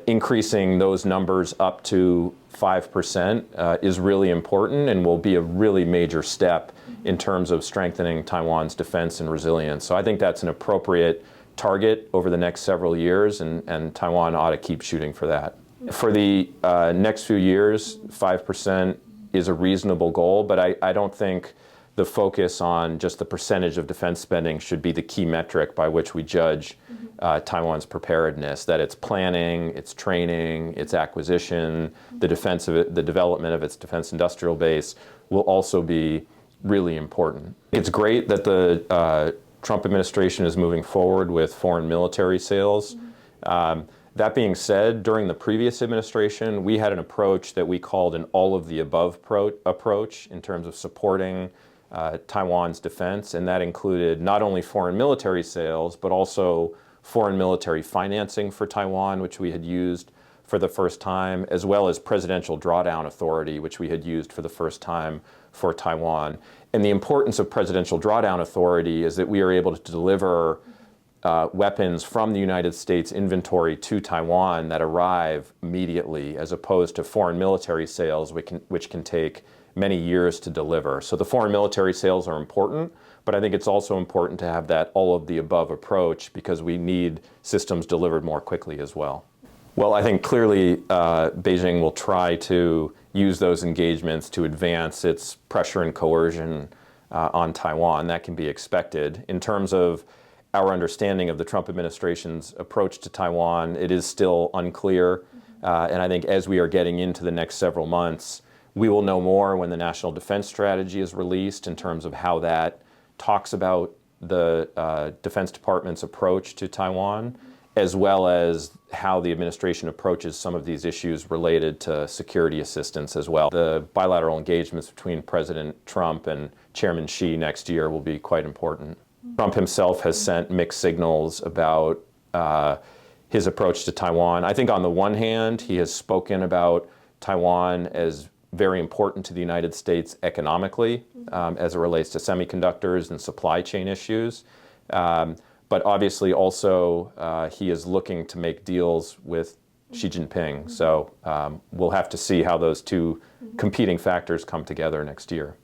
increasing those numbers up to 5% is really important and will be a really major step in terms of strengthening Taiwan's defense and resilience. So I think that's an appropriate target over the next several years, and Taiwan ought to keep shooting for that. For the next few years, 5% is a reasonable goal, but I don't think the focus on just the percentage of defense spending should be the key metric by which we judge Taiwan's preparedness, that its planning, its training, its acquisition, the development of its defense industrial base will also be really important. It's great that the Trump administration is moving forward with foreign military sales. That being said, during the previous administration, we had an approach that we called an all-of-the-above approach in terms of supporting Taiwan's defense, and that included not only foreign military sales, but also foreign military financing for Taiwan, which we had used for the first time, as well as presidential drawdown authority, which we had used for the first time for Taiwan. And the importance of presidential drawdown authority is that we are able to deliver weapons from the United States inventory to Taiwan that arrive immediately, as opposed to foreign military sales, which can take many years to deliver. So the foreign military sales are important, but I think it's also important to have that all-of-the-above approach because we need systems delivered more quickly as well. Well, I think clearly Beijing will try to use those engagements to advance its pressure and coercion on Taiwan. That can be expected. In terms of our understanding of the Trump administration's approach to Taiwan, it is still unclear. And I think as we are getting into the next several months, we will know more when the National Defense Strategy is released in terms of how that talks about the Defense Department's approach to Taiwan, as well as how the administration approaches some of these issues related to security assistance as well. The bilateral engagements between President Trump and Chairman Xi next year will be quite important. Trump himself has sent mixed signals about his approach to Taiwan. I think on the one hand, he has spoken about Taiwan as very important to the United States economically as it relates to semiconductors and supply chain issues. But obviously also he is looking to make deals with Xi Jinping. So we'll have to see how those two competing factors come together next year.